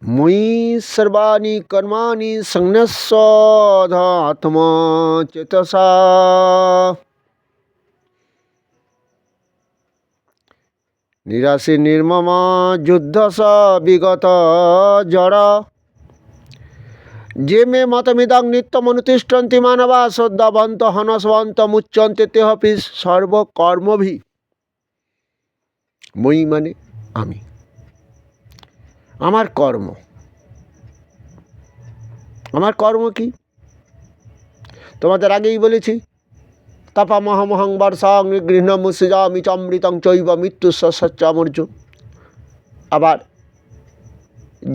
मयि सर्वाणि कर्माणि संन्यस्याध्यात्मा चेतसा निराशि निर्ममा युद्धस विगत जड़ा जे मे मतमिदं नित्यमनुतिष्ठन्ति मानवा श्रद्धावन्त हनस्वन्त मुच्यन्ते तेऽपि सर्वकर्मभिः মই মানে আমি, আমার কর্ম। আমার কর্ম কি তোমাদের আগেই বলেছি, তাপামহমহং বর্ষাং নিগৃহ্ণম সৃজামি চমৃতং চৈব মৃত্যুস্য সচ্চামর্জুন। আবার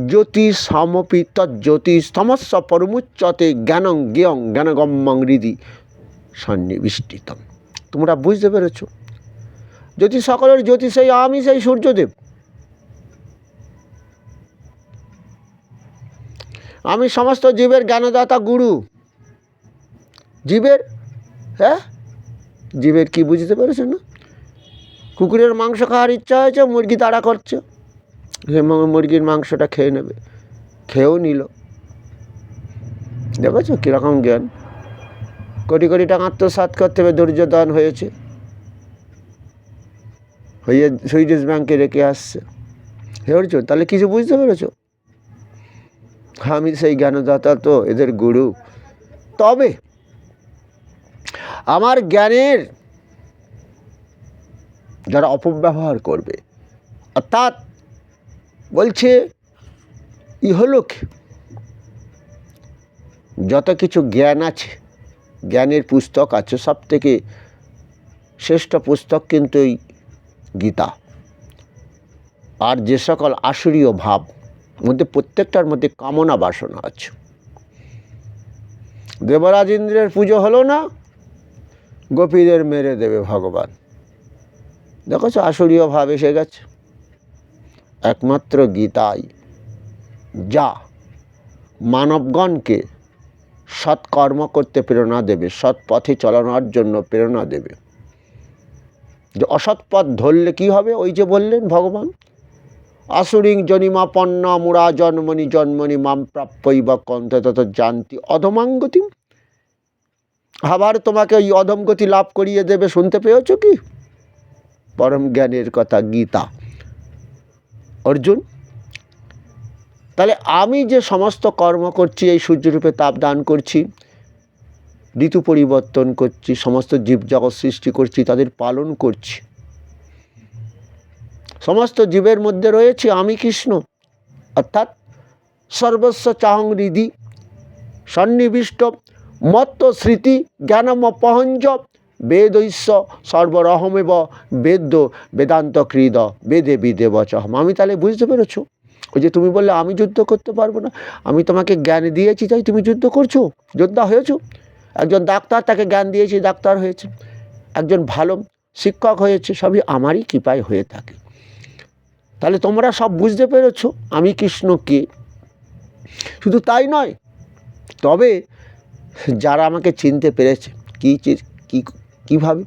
জ্যোতিষমপি তজ্জ্যোতিস্তমস্য পরমুচ্যতে জ্ঞানং জ্ঞেয়ং জ্ঞানগম্যং হৃদি সন্নিবিষ্টিতম। তোমরা বুঝতে পেরেছ? জ্যোতিষ সকলের জ্যোতিষ সেই আমি, সেই সূর্যদেব। আমি সমস্ত জীবের জ্ঞানদাতা গুরু। জীবের জীবের কি বুঝতে পেরেছ না? কুকুরের মাংস খাওয়ার ইচ্ছা হয়েছে, মুরগি তাড়া করছে, সে মুরগির মাংসটা খেয়ে নেবে, খেয়েও নিল। দেখেছ কীরকম জ্ঞান? কোটি কোটি টাকা আত্মসাৎ করতে হবে, দুর্যোধন হয়ে সুইডিশ ব্যাংকে রেখে আসছে। হেরছ, তাহলে কিছু বুঝতে পেরেছ? আমি সেই জ্ঞানদাতা, তো এদের গুরু। তবে আমার জ্ঞানের যারা অপব্যবহার করবে, অর্থাৎ বলছে ইহলোকে যত কিছু জ্ঞান আছে, জ্ঞানের পুস্তক আছে, সব থেকে শ্রেষ্ঠ পুস্তক কিন্তু এই গীতা। আর যে সকল আসুরীয় ভাব মধ্যে প্রত্যেকটার মধ্যে কামনা বাসনা আছে। দেবরাজ ইন্দ্রের পুজো হলো না, গোপীদের মেরে দেবে ভগবান। দেখো আসুরীয় ভাব এসে গেছে। একমাত্র গীতাই যা মানবগণকে সৎকর্ম করতে প্রেরণা দেবে, সৎ পথে চলানোর জন্য প্রেরণা দেবে। যে অসৎ পথ ধরলে কী হবে? ওই যে বললেন ভগবান, আসুরিং জনিমাপন্না মুরা জন্মনি জন্মনি মাম প্রাপ্যৈব কন্তে তত জানতি অধমাঙ্গতি। আবার তোমাকে ওই অধমগতি লাভ করিয়ে দেবে। শুনতে পেয়েছ কি? পরম জ্ঞানের কথা গীতা। অর্জুন, তাহলে আমি যে সমস্ত কর্ম করছি, এই সূর্যরূপে তাপ দান করছি, ঋতু পরিবর্তন করছি, সমস্ত জীবজগৎ সৃষ্টি করছি, তাদের পালন করছি, সমস্ত জীবের মধ্যে রয়েছে আমি কৃষ্ণ, অর্থাৎ সর্বস্ব চাহং হৃদি সন্নিবিষ্ট মত্ত স্মৃতি জ্ঞানমপহঞ্জ বেদৈস্য সর্বরহমেব বেদ্য বেদান্ত কৃদ বেদে বিদেব চহম। আমি তাহলে বুঝতে পেরেছ? ওই যে তুমি বললে আমি যুদ্ধ করতে পারবো না, আমি তোমাকে জ্ঞান দিয়েছি তাই তুমি যুদ্ধ করছো, যোদ্ধা হয়েছো। একজন ডাক্তার, তাকে জ্ঞান দিয়েছি, ডাক্তার হয়েছে। একজন ভালো শিক্ষক হয়েছে, সবই আমারই কৃপায় হয়ে থাকে। তাহলে তোমরা সব বুঝতে পেরেছ আমি কৃষ্ণকে। শুধু তাই নয়, তবে যারা আমাকে চিনতে পেরেছে, কীভাবে?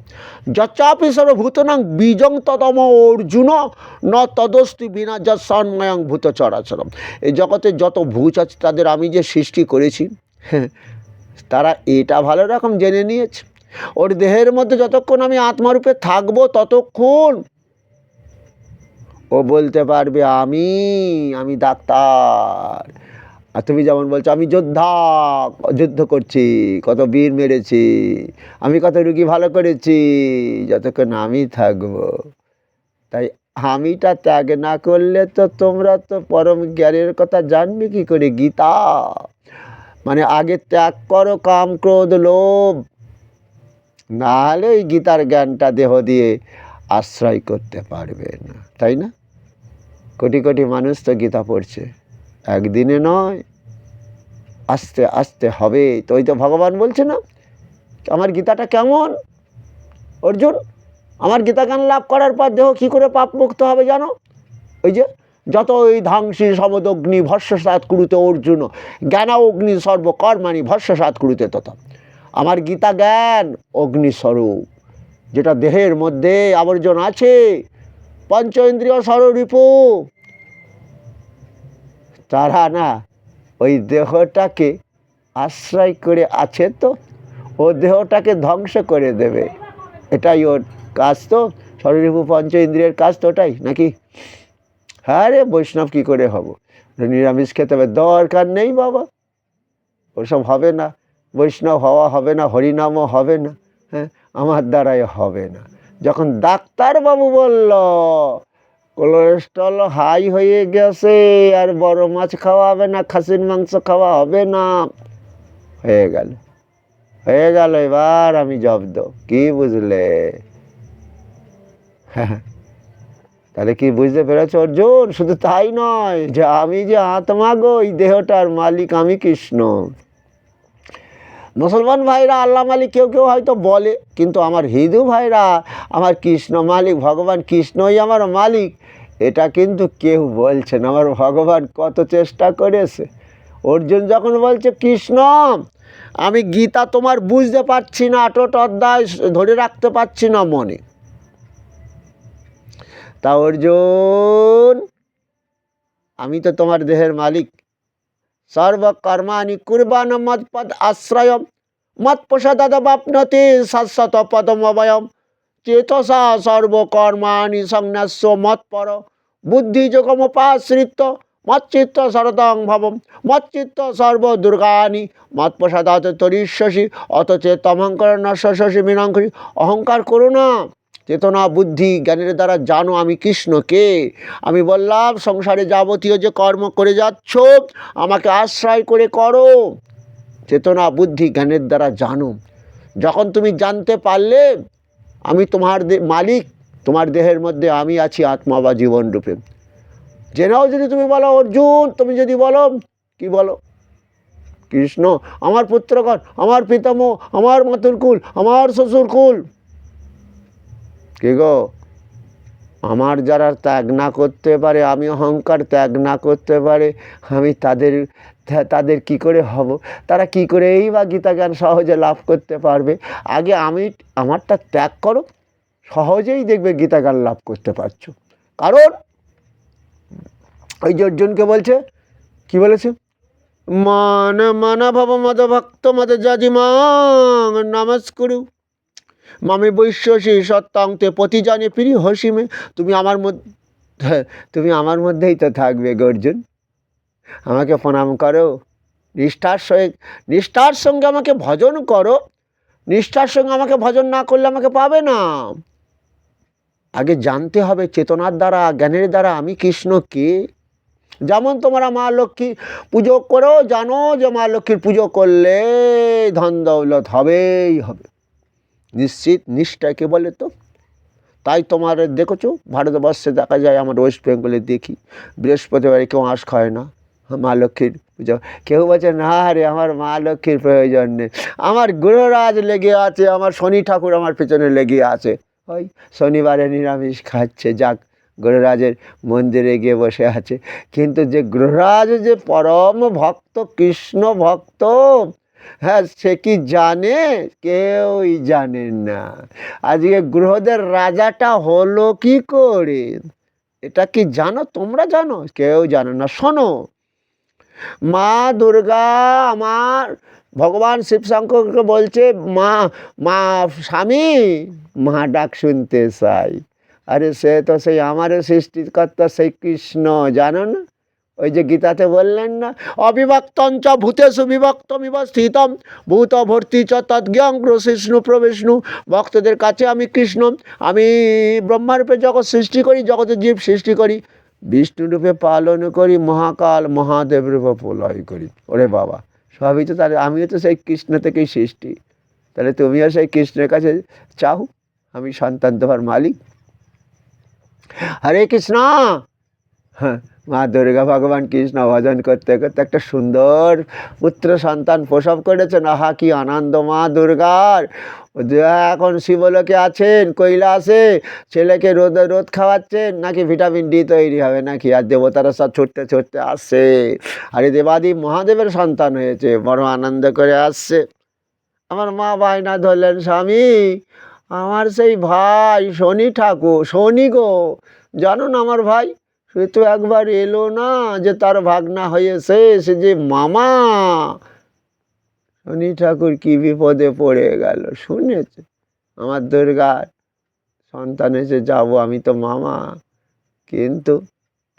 যচ্চাপি সর্বভূতানাং বীজং ততম অর্জুন ন তদস্তি বিনা যৎসন্ময়ং ভূত চরাচরম। এই জগতে যত ভূত আছে তাদের আমি যে সৃষ্টি করেছি, তারা এটা ভালো রকম জেনে নিয়েছে। ওর দেহের মধ্যে যতক্ষণ আমি আত্মারূপে থাকবো, ততক্ষণ ও বলতে পারবে আমি ডাক্তার। আর তুমি যেমন বলছো আমি যুদ্ধ করছি, কত বীর মেরেছি, আমি কত রুগী ভালো করেছি, যতক্ষণ আমি থাকবো। তাই আমিটা ত্যাগ না করলে তো তোমরা তো পরম জ্ঞানের কথা জানবে কি করে? গীতা মানে আগে ত্যাগ করো কাম ক্রোধ লোভ, নাহলে ওই গীতার জ্ঞানটা দেহ দিয়ে আশ্রয় করতে পারবে না, তাই না? কোটি কোটি মানুষ তো গীতা পড়ছে, একদিনে নয়, আস্তে আস্তে হবে। তো ওই তো ভগবান বলছে না, আমার গীতাটা কেমন অর্জুন? আমার গীতা জ্ঞান লাভ করার পর দেহ কী করে পাপ মুক্ত হবে জানো? ওই যে যত ওই ধাংসী সমদগ্নি ভস্মসাৎ কুরুতে অর্জুন জ্ঞানা অগ্নি সর্বকর্মাণি ভস্মসাৎ কুরুতে তথা। আমার গীতা জ্ঞান অগ্নিস্বরূপ, যেটা দেহের মধ্যে আবর্জন আছে, পঞ্চ ইন্দ্রিয় ষড়রিপু, তারা না ওই দেহটাকে আশ্রয় করে আছে, তো ও দেহটাকে ধ্বংস করে দেবে, এটাই ওর কাজ। তো ষড়রিপু পঞ্চ ইন্দ্রিয়ের কাজ তো ওটাই নাকি? হ্যাঁ রে, বৈষ্ণব কী করে হব? নিরামিষ খেতে হবে, দরকার নেই বাবা, ওসব হবে না। বৈষ্ণব হওয়া হবে না, হরিনামও হবে না, হ্যাঁ, আমার দ্বারাই হবে না। যখন ডাক্তারবাবু বলল কোলেস্ট্রল হাই হয়ে গেছে, আর বড় মাছ খাওয়া হবে না, খাসির মাংস খাওয়া হবে না, হয়ে গেল, হয়ে গেল। এবার আমি জব্দ, কি বুঝলে? তাহলে কি বুঝতে পেরেছ অর্জুন? শুধু তাই নয়, যে আমি যে আত্মা গো, এই দেহটার মালিক আমি কৃষ্ণ। মুসলমান ভাইরা আল্লাহ মালিক কেউ কেউ হয়তো বলে, কিন্তু আমার হিন্দু ভাইরা আমার কৃষ্ণ মালিক, ভগবান কৃষ্ণই আমার মালিক, এটা কিন্তু কেউ বলছে না। আমার ভগবান কত চেষ্টা করেছে। অর্জুন যখন বলছে কৃষ্ণ আমি গীতা তোমার বুঝতে পারছি না, 8টা অধ্যায় ধরে রাখতে পারছি না মনে, তা অর্জুন আমি তো তোমার দেহের মালিক। সর্বকর্মাণি কুর্বাণ মৎপদ আশ্রয় মৎপ্রসাদাদ বাপ্নতে শাশ্বত পদমভয়ম চেতসা সর্বকর্মাণি সংন্যাস্য মৎপর বুদ্ধিযোগমুপাশ্রিত্য মচ্চিত্ত শরদং ভবম মচ্চিত্ত সর্বদুর্গানি মৎপ্রসাদাৎ তরিষ্যসি অথচে তমঙ্কর নশ্বসি মীনাঙ্করি। অহংকার করো না, চেতনা বুদ্ধি জ্ঞানের দ্বারা জানো আমি কৃষ্ণকে। আমি বললাম সংসারে যাবতীয় যে কর্ম করে যাচ্ছ আমাকে আশ্রয় করে করো, চেতনা বুদ্ধি জ্ঞানের দ্বারা জানো। যখন তুমি জানতে পারলে আমি তোমার মালিক, তোমার দেহের মধ্যে আমি আছি আত্মা বা জীবন রূপে, জেনেও যদি তুমি বলো অর্জুন, তুমি যদি বলো কি বলো, কৃষ্ণ আমার পুত্রগণ, আমার পিতামহ, আমার মাতুরকুল, আমার শ্বশুরকুল, কি গো, আমার যারা ত্যাগ না করতে পারে, আমি অহংকার ত্যাগ না করতে পারে, আমি তাদের কি করে হব? তারা কি করে এই বা গীতা জ্ঞান সহজে লাভ করতে পারবে? আগে আমারটা ত্যাগ করো, সহজেই দেখবে গীতা জ্ঞান লাভ করতে পারছো। কারণ ওই যে অর্জুনকে বলছে, কি বলেছে, মান মানা ভব মদ ভক্ত মদ জাজিমাং নমস্কুরু মামে বৈশ্যসী সত্যাং তে প্রতিজানে প্রিয় হসিমে। তুমি আমার মধ্যেই তো থাকবে গো অর্জুন, আমাকে প্রণাম করো, নিষ্ঠার সঙ্গে আমাকে ভজন করো। নিষ্ঠার সঙ্গে আমাকে ভজন না করলে আমাকে পাবে না। আগে জানতে হবে চেতনার দ্বারা জ্ঞানের দ্বারা আমি কৃষ্ণ কে। যেমন তোমরা মা লক্ষ্মী পুজো করো, জানো যে মা লক্ষ্মীর পুজো করলে ধন দৌলত হবেই হবে, নিশ্চিত নিষ্ঠাকে বলে তো। তাই তোমার দেখেছো ভারতবর্ষে দেখা যায়, আমার ওয়েস্ট বেঙ্গলে দেখি বৃহস্পতিবারে কেউ আঁশ খায় না, মা লক্ষ্মীর পুজো। কেউ বলছে না রে আমার মা লক্ষ্মীর প্রয়োজন নেই, আমার গ্রহরাজ লেগে আছে, আমার শনি ঠাকুর আমার পেছনে লেগে আছে, ওই শনিবারে নিরামিষ খাচ্ছে, যাক গ্রহরাজের মন্দিরে গিয়ে বসে আছে। কিন্তু যে গ্রহরাজ যে পরম ভক্ত, কৃষ্ণ ভক্ত, হ্যাঁ, সে কি জানে? কেউই জানে না। আজকে গ্রহদের রাজাটা হলো কি করে, এটা কি জানো? তোমরা জানো? কেউ জানো না। শোনো, মা দুর্গা আমার ভগবান শিবশঙ্করকে বলছে, মা মা স্বামী, মা ডাক শুনতে চাই। আরে সে তো সেই আমারও সৃষ্টিকর্তা সেই কৃষ্ণ, জানো না? ওই যে গীতাতে বললেন না, অবিভক্তঞ্চ ভূতেষু বিভক্তমিব স্থিতম ভূত ভর্তি চ তদ্জ্ঞং প্রবিষ্ণু প্রবিষ্ণু। ভক্তদের কাছে আমি কৃষ্ণ, আমি ব্রহ্মারূপে জগৎ সৃষ্টি করি, জগতের জীব সৃষ্টি করি, বিষ্ণুরূপে পালন করি, মহাকাল মহাদেব রূপে প্রলয় করি। ওরে বাবা, সবই তো তাহলে আমিও তো সেই কৃষ্ণ থেকেই সৃষ্টি, তাহলে তুমিও সেই কৃষ্ণের কাছে চাও, আমি সন্তান তোমার মালিক। হরে কৃষ্ণ। হ্যাঁ, মা দুর্গা ভগবান কৃষ্ণ ভজন করতে করতে একটা সুন্দর পুত্র সন্তান প্রসব করেছেন। আহা কি আনন্দ মা দুর্গার। এখন শিবলোকে আছেন কৈলাসে, ছেলেকে রোদ খাওয়াচ্ছেন, নাকি ভিটামিন ডি তৈরি হবে নাকি, আর দেবতারা সব ছুটতে ছুটতে আসছে, আর এই দেবাদি মহাদেবের সন্তান হয়েছে, বড় আনন্দ করে আসছে। আমার মা বায়না ধরলেন, স্বামী আমার সেই ভাই শনি ঠাকুর, শনি গো, জানো না আমার ভাই সে তো একবার এলো না যে তার ভাগনা হয়েছে, সে যে মামা। শনি ঠাকুর কি বিপদে পড়ে গেল, শুনেছে আমার দুর্গার সন্তান এসে যাবো, আমি তো মামা। কিন্তু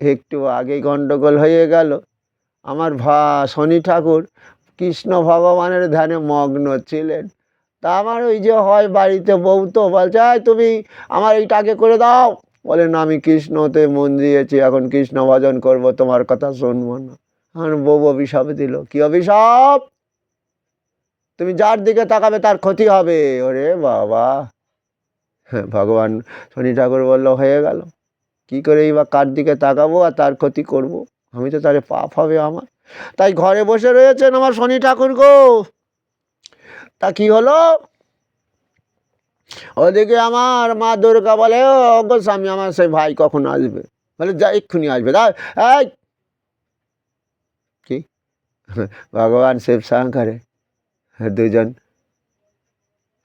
একটু আগে গন্ডগোল হয়ে গেল। আমার শনি ঠাকুর কৃষ্ণ ভগবানের ধ্যানে মগ্ন ছিলেন। তা আমার ওই যে হয় বাড়িতে বউ তো বলছে, তুমি আমার এইটা আগে করে দাও। বলে না, আমি কৃষ্ণতে মন দিয়েছি, এখন কৃষ্ণ ভজন করবো, তোমার কথা শুনবো না। আমার বউ অভিশাপ দিল। কি অভিশাপ? তুমি যার দিকে তাকাবে তার ক্ষতি হবে। ওরে বাবা! হ্যাঁ, ভগবান শনি ঠাকুর বলল, হয়ে গেল, কি করে বা কার দিকে তাকাবো আর তার ক্ষতি করব? আমি তো তারে পাপ হবে আমার। তাই ঘরে বসে রয়েছেন আমার শনি ঠাকুর গো। তা কি হলো? ওদিকে আমার মা দুর্গা বলে, ও গো স্বামী, আমার সেই ভাই কখন আসবে? বলে, যা, এক্ষুনি আসবে। এই কি ভগবান শিব শঙ্করে দুজন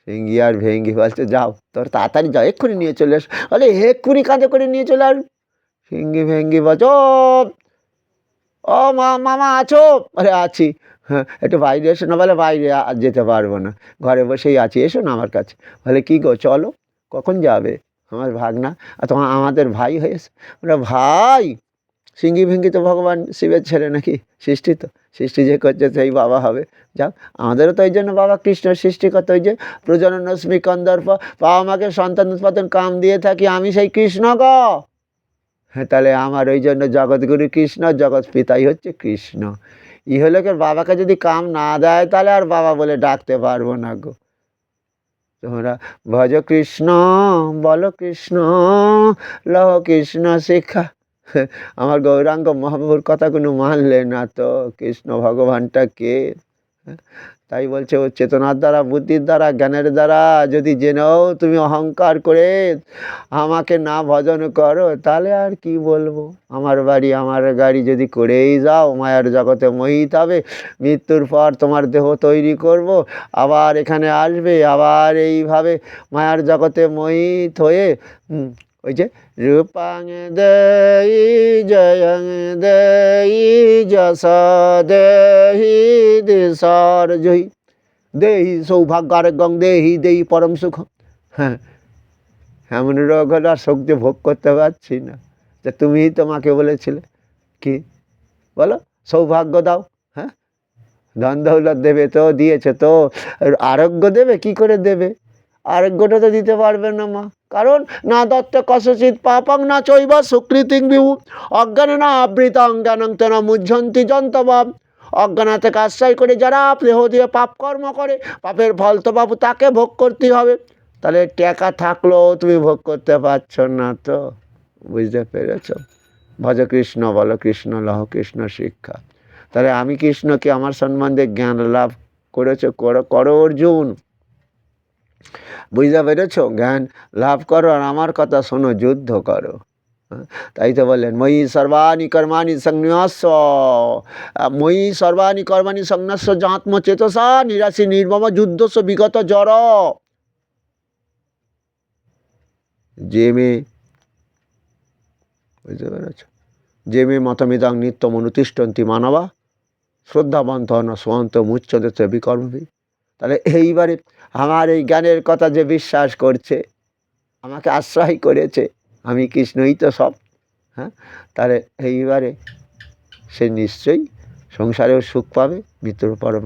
সিঙ্গি আর ভেঙ্গি বলছে, যাও, তোর তাড়াতাড়ি যাও, এক্ষুনি নিয়ে চলে এস। বলে, এক্ষুনি কাঁধে করে নিয়ে চলে আস। সিঙ্গি ভেঙ্গি বলছ, ও মামা আছো? বলে, আছি। হ্যাঁ, একটু বাইরে এসো না। বলে, বাইরে আর যেতে পারবো না, ঘরে বসেই আছি, এসো না আমার কাছে। বলে, কি গো, চলো। কখন যাবে? আমার ভাগনা আর তোমার আমাদের ভাই হয়েছে। ওরা ভাই? সিঙ্গি ভিঙ্গি তো ভগবান শিবের ছেলে নাকি? সৃষ্টি তো, সৃষ্টি যে করছে সেই বাবা হবে। যাক, আমাদেরও তো ওই জন্য বাবা কৃষ্ণ সৃষ্টিকর্তা। ওই যে প্রজননস্মি কন্দর্প, বাবা মাকে সন্তান উৎপাদন কাম দিয়ে থাকি, আমি সেই কৃষ্ণ গো। হ্যাঁ, তাহলে আমার ওই জন্য জগৎগুরু কৃষ্ণ, জগৎ পিতাই হচ্ছে কৃষ্ণ। ইহলোকের বাবাকে যদি কাম না দেয়, তাহলে আর বাবা বলে ডাকতে পারবো না গো। তোমরা ভজ কৃষ্ণ, বলো কৃষ্ণ, লহ কৃষ্ণ শিক্ষা। আমার গৌরাঙ্গ মহাপ্রভুর কথা কোনো মানলে না তো, কৃষ্ণ ভগবানটা কে? তাই বলছে, ও চেতনার দ্বারা, বুদ্ধির দ্বারা, জ্ঞানের দ্বারা যদি জেনেও তুমি অহংকার করে আমাকে না ভজন করো, তাহলে আর কি বলবো? আমার বাড়ি আমার গাড়ি যদি করেই যাও, মায়ার জগতে মোহিত হবে, মৃত্যুর পর তোমার দেহ তৈরি করব, আবার এখানে আসবে, আবার এইভাবে মায়ার জগতে মোহিত হয়ে ওই যে রূপাং দেই জয়ং দেই যশ দেহি দিশর জয়ী দেহি সৌভাগ্যারোগ্যং দেহি দেহি পরম সুখ। হ্যাঁ, এমন রোগ হলো আর শক্তি ভোগ করতে পারছি না। তা তুমিই তোমাকে বলেছিলে কি, বলো, সৌভাগ্য দাও। হ্যাঁ, ধন দৌলত দেবে তো, দিয়েছে তো। আরোগ্য দেবে, কি করে দেবে? আরোগ্যটা তো দিতে পারবে না মা। কারণ না দত্ত কসচিৎ পাপং না চৈব সুকৃতিং বিভু অজ্ঞানে না আবৃতং জ্ঞানং তেন মুহ্যন্তি যন্তবাম। অজ্ঞানাকে আশ্রয় করে যারা দেহ দিয়ে পাপ কর্ম করে, পাপের ফল তো বাবু তাকে ভোগ করতে হবে। তাহলে টাকা থাকলেও তুমি ভোগ করতে পারছো না তো। বুঝতে পেরেছ? ভজ কৃষ্ণ, বলো কৃষ্ণ, লহ কৃষ্ণ শিক্ষা। তাহলে আমি কৃষ্ণকে আমার সম্বন্ধে জ্ঞান লাভ করেছো, করো অর্জুন। বুঝতে পেরেছ? জ্ঞান লাভ করো আর আমার কথা শোনো, যুদ্ধ করো। তাই তো বললেন, ময়ি সর্বাণি কর্মাণি সংন্যাস্য, ময়ি সর্বাণি কর্মাণি সংন্যাস্য জাত্মচেতসা নিরাশি নির্মম যুদ্ধস্য বিগত জড়। যে মে, বুঝতে পেরেছ, যে মে মতমিদাং নিত্যম অনুতিষ্ঠন্তি মানবা শ্রদ্ধাবন্ত না সোয়ন্ত মুচ্যতে বিকর্মভি। তাহলে এইবারে আমার এই জ্ঞানের কথা যে বিশ্বাস করছে, আমাকে আশ্রয় করেছে, আমি কৃষ্ণই তো সব। হ্যাঁ, তাহলে এইবারে সে নিশ্চয়ই সংসারেও সুখ পাবে, মৃত্যুর পরম।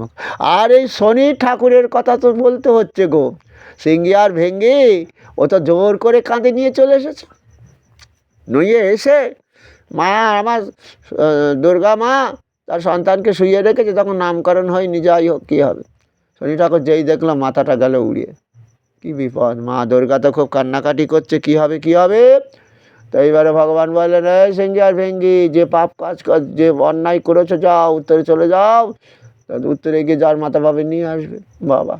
আর এই শনি ঠাকুরের কথা তো বলতে হচ্ছে গো। সিঙ্গি আর ভেঙ্গি ও তো জোর করে কাঁধে নিয়ে চলে এসেছে। নইয়ে এসে মা, আমার দুর্গা মা তার সন্তানকে শুইয়ে রেখেছে, তখন নামকরণ হয়নি, যাই হোক, কী হবে? শনি ঠাকুর যেই দেখলাম মাথাটা গেল উড়িয়ে। কি বিপদ! মা দুর্গা তো খুব কান্নাকাটি করছে, কি হবে, কি হবে? তো এইবারে ভগবান বললেন, এই সিঙ্গি আর ভেঙ্গি, যে পাপ কাজ যে অন্যায় করেছো, যাও উত্তরে চলে যাও। উত্তরে গিয়ে যার মাথা পাবে নিয়ে আসবে বাবা।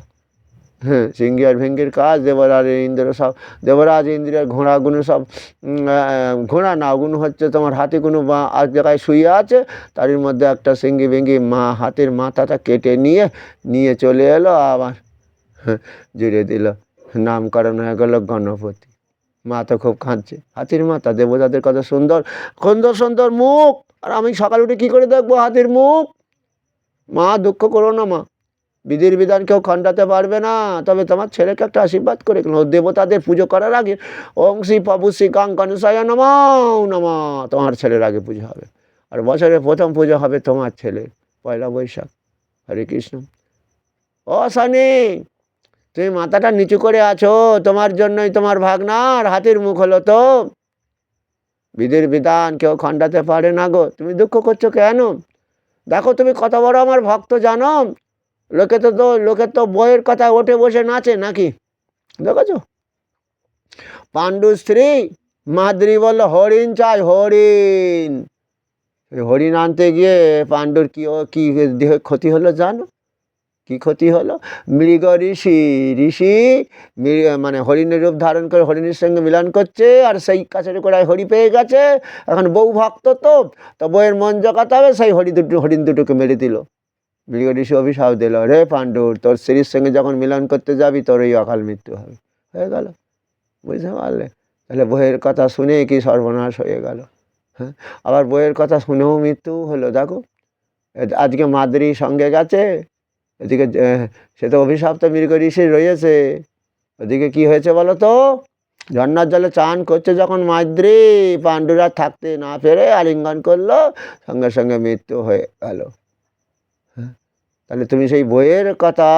হ্যাঁ, সিঙ্গি আর ভেঙ্গির কাজ, দেবরাজ ইন্দ্র সব, দেবরাজ ইন্দ্রের ঘোড়াগুলো সব, ঘোড়া না, ওগুলো হচ্ছে তোমার হাতিগুলো এক জায়গায় শুয়ে আছে, তার মধ্যে একটা সিঙ্গি ভেঙ্গি হাতির মাথাটা কেটে নিয়ে চলে এলো, আবার জুড়ে দিল। নামকরণ হয়ে গেল গণপতি। মা তো খুব কাঁদছে, হাতির মাথা, দেবতাদের কত সুন্দর সুন্দর সুন্দর মুখ, আর আমি সকাল উঠে কী করে দেখবো হাতির মুখ? মা দুঃখ করো না মা, বিধির বিধান কেউ খণ্ডাতে পারবে না, তবে তোমার ছেলেকে একটা আশীর্বাদ করে গেল। দেবতাদের পুজো করার আগে ওং শ্রী প্রভু শ্রী কাঙ্কনসায় নমঃ নমঃ তোমার ছেলের আগে পুজো হবে, আর বছরের প্রথম পুজো হবে তোমার ছেলের, পয়লা বৈশাখ। হরে কৃষ্ণ। ও শনি, তুমি মাথাটা নিচু করে আছো, তোমার জন্যই তোমার ভাগনার হাতির মুখ হলো তো। বিধির বিধান কেউ খণ্ডাতে পারে না গো, তুমি দুঃখ করছো কেন? দেখো তুমি কত বড় আমার ভক্ত জানো, লোকে তো বইয়ের কথা ওঠে বসে নাচে নাকি, দেখেছো? পাণ্ডুর স্ত্রী মাদ্রি বলল হরিণ চাই, হরিণ। হরিণ আনতে গিয়ে পাণ্ডুর কি দেহ ক্ষতি হলো জানো? কি ক্ষতি হলো? মৃগ ঋষি মানে হরিণের রূপ ধারণ করে হরিণের সঙ্গে মিলন করছে, আর সেই কাছের গোড়ায় হরি পেয়ে গেছে। এখন বউ ভক্ত তো বউয়ের মন জগাতে হবে, সেই হরিণ দুটোকে মেরে দিল। মৃগ ঋষি অভিশাপ দিল, রে পাণ্ডুর, তোর স্ত্রীর সঙ্গে যখন মিলন করতে যাবি তোর এই অকাল মৃত্যু হবে। হয়ে গেল, বুঝতে পারলে? তাহলে বইয়ের কথা শুনে কি সর্বনাশ হয়ে গেল। হ্যাঁ, আবার বইয়ের কথা শুনেও মৃত্যু হলো। দেখো আজকে মাদ্রি সঙ্গে গেছে, এদিকে সে তো অভিশাপ তো মৃগ ঋষির রয়েছে, ওদিকে কি হয়েছে বলো তো? ঝর্নার জলে চান করছে যখন মাদ্রি, পাণ্ডুরা থাকতে না পেরে আলিঙ্গন করলো, সঙ্গে সঙ্গে মৃত্যু হয়ে গেল। হ্যাঁ, তাহলে তুমি সেই বইয়ের কথা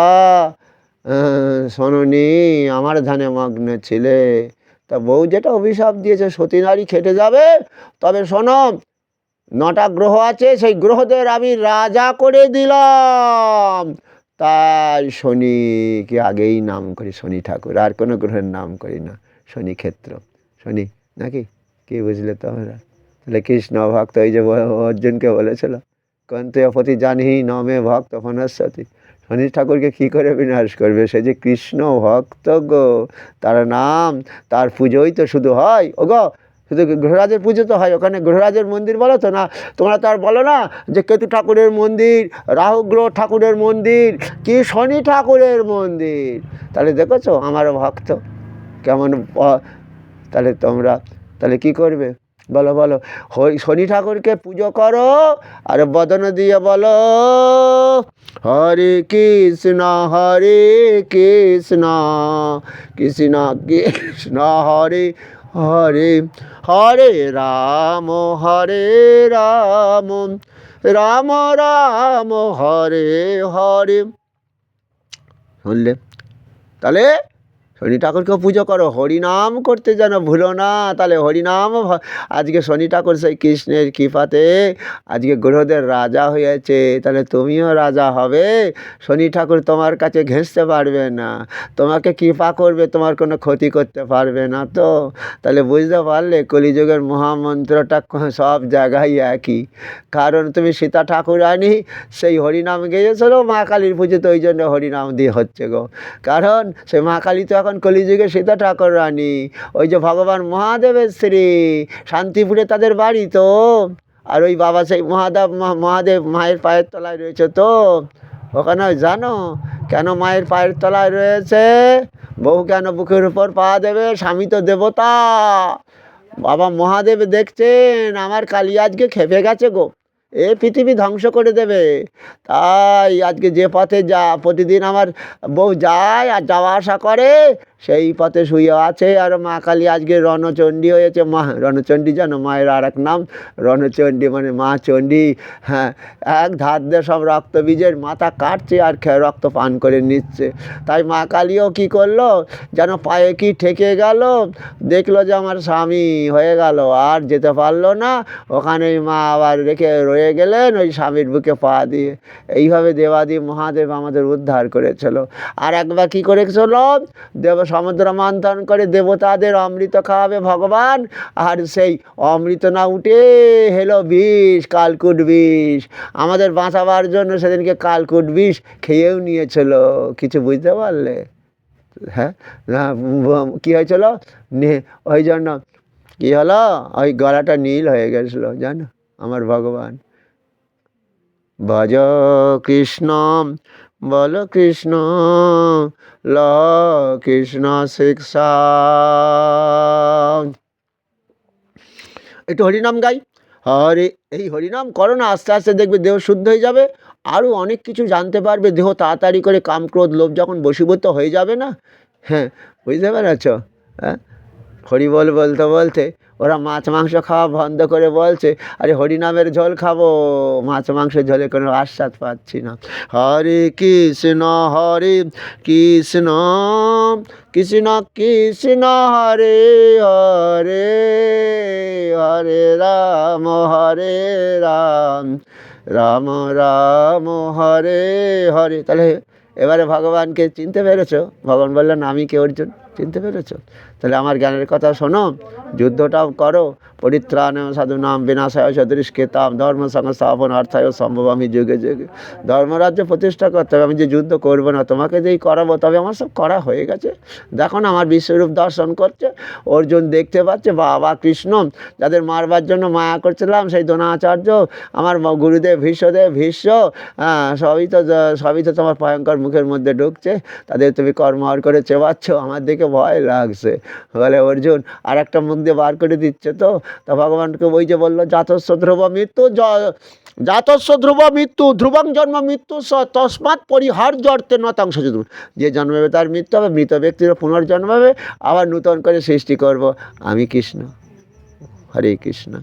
শোনোনি, আমার ধ্যানে মগ্ন ছিলে। তা বউ যেটা অভিশাপ দিয়েছে সতী নারী খেটে যাবে, তবে শোনো, 9টা গ্রহ আছে, সেই গ্রহদের আমি রাজা করে দিলাম। তাই শনিকে আগেই নাম করি শনি ঠাকুর, আর কোনো গ্রহের নাম করি না। শনি ক্ষেত্র, শনি নাকি, কি বুঝলে তোমরা? তাহলে কৃষ্ণ ভক্ত এই যে অর্জুনকে বলেছিল, কন্তে অপতি জানি নমে ভক্ত ফনস্বতী, শনি ঠাকুরকে কী করে বিনাশ করবে? সে যে কৃষ্ণ ভক্ত গো, তার নাম, তার পুজোই তো শুধু হয়। ও গো, শুধু গ্রহরাজের পুজো তো হয়, ওখানে গ্রহরাজের মন্দির বলো তো না, তোমরা তো আর বলো না যে কেতু ঠাকুরের মন্দির, রাহু গ্রহ ঠাকুরের মন্দির, কি শনি ঠাকুরের মন্দির। তাহলে দেখেছো আমার ভক্ত কেমন। তাহলে তোমরা তাহলে কি করবে বলো বলো? শনি ঠাকুরকে পুজো করো, আর বদন দিয়ে বলো হরে কৃষ্ণ কৃষ্ণ কৃষ্ণ হরে হরে, হরে রাম রাম রাম রাম হরে হরে। শুনলে? তাহলে শনি ঠাকুরকে পুজো করো, হরিনাম করতে যেন ভুলো না। তাহলে হরিনাম, আজকে শনি ঠাকুর সেই কৃষ্ণের কৃপাতে আজকে গ্রহদের রাজা হয়েছে, তাহলে তুমিও রাজা হবে। শনি ঠাকুর তোমার কাছে ঘেঁষতে পারবে না, তোমাকে কৃপা করবে, তোমার কোনো ক্ষতি করতে পারবে না। তো তাহলে বুঝতে পারলে কলিযুগের মহামন্ত্রটা সব জায়গায় একই। কারণ তুমি সীতা ঠাকুরানী সেই হরিনাম গেয়েছিল মা কালীর পুজোতে, ওই জন্য হরিনাম দিয়ে হচ্ছে গো। কারণ সে মা কালী তো এখন কলিযুগে সীতা ঠাকুর রানী, ওই যে ভগবান মহাদেবের স্ত্রী, শান্তিপুরে তাদের বাড়ি তো। আর ওই বাবা সেই মহাদেব মায়ের পায়ের তলায় রয়েছে তো ওখানে। জানো কেন মায়ের পায়ের তলায় রয়েছে? বউ কেন বুকের উপর পা দেবে? স্বামী তো দেবতা। বাবা মহাদেব দেখছেন আমার কালী আজকে খেপে গেছে গো, এ পৃথিবী ধ্বংস করে দেবে। তাই আজকে যে পথে প্রতিদিন আমার বউ যায় আর যাওয়া আসা করে, সেই পথে শুয়ে আছে। আর মা কালী আজকে রণচণ্ডী হয়েছে। মা রণচণ্ডী জানো মায়ের আর এক নাম? রণচণ্ডী মানে মা চণ্ডী। হ্যাঁ, এক ধার দিয়ে সব রক্তবীজের মাথা কাটছে আর রক্ত পান করে নিচ্ছে। তাই মা কালীও কী করলো যেন পায়ে কি ঠেকে গেল, দেখলো যে আমার স্বামী হয়ে গেল, আর যেতে পারলো না। ওখানেই মা আবার রেখে রয়ে গেলেন ওই স্বামীর বুকে পা দিয়ে। এইভাবে দেবাদি মহাদেব আমাদের উদ্ধার করেছিল। আর একবার কী করেছিল? সমুদ্র মন্থন করে দেবতাদের অমৃত খাওয়াবে ভগবান, আর সেই অমৃত না উঠে হেলো বিষ, কালকুট বিষ। আমাদের বাঁচাবার জন্য সেদিনকে কালকুট বিষ খেয়েও নিয়েছিল। কিছু বুঝতে পারলে? হ্যাঁ, কী হয়েছিল? ওই জন্য কী হলো, ওই গলাটা নীল হয়ে গেছিলো জানো আমার ভগবান। ভজ কৃষ্ণ বলো কৃষ্ণ ল কৃষ্ণ শিক্ষা। একটু হরিনাম গাই। হরে, এই হরিনাম করো না, আস্তে আস্তে দেখবে দেহ শুদ্ধ হয়ে যাবে। আরও অনেক কিছু জানতে পারবে। দেহ তাড়াতাড়ি করে কাম ক্রোধ লোভ যখন বশীভূত হয়ে যাবে না, হ্যাঁ, বুঝতে পেরেছ? হ্যাঁ, হরি বল বলতে বলতে ওরা মাছ মাংস খাওয়া বন্ধ করে বলছে, আরে হরিনামের ঝোল খাবো, মাছ মাংসের ঝোলে কোনো আস্বাদ পাচ্ছি না। হরে কৃষ্ণ কৃষ্ণ কৃষ্ণ কৃষ্ণ হরে হরে, হরে রাম রাম রাম হরে হরে। তাহলে এবারে ভগবানকে চিনতে পেরেছো? ভগবান বললেন আমি কে অর্জুন, চিনতে পেরেছো? তাহলে আমার জ্ঞানের কথা শোনো, যুদ্ধটাও করো। পরিত্রাণ সাধুনাম বিনাশায় সদৃশকেতাম ধর্ম সংস্থাপন অর্থায় সম্ভবামি যুগে যুগে। ধর্মরাজ্য প্রতিষ্ঠা করতে হবে। আমি যে যুদ্ধ করবো না, তোমাকে যেই করাবো, তবে আমার সব করা হয়ে গেছে। দেখো না, আমার বিশ্বরূপ দর্শন করছে, অর্জুন দেখতে পাচ্ছে, বাবা কৃষ্ণ যাদের মারবার জন্য মায়া করছিলাম, সেই দ্রোণাচার্য, আমার গুরুদেব ভীষ্ম, সবই তো তোমার ভয়ঙ্কর মুখের মধ্যে ঢুকছে, তাদের তুমি কর্মহার করে চেবাচ্ছ, আমার দেখে ভয় লাগছে। বলে অর্জুন আর একটা মুখ দিয়ে বার করে দিচ্ছে তো। তা ভগবানকে ওই যে বললো জাতস্য ধ্রুব মৃত্যু, জাতস্য ধ্রুব মৃত্যু, ধ্রুবং জন্ম মৃত্যু স তস্মাৎ পরিহার্যর্থে নতাংশ। যে জন্মাবে তার মৃত্যু হবে, মৃত ব্যক্তিরও পুনর্জন্ম হবে, আবার নূতন করে সৃষ্টি করব। আমি কৃষ্ণ। হরে কৃষ্ণ।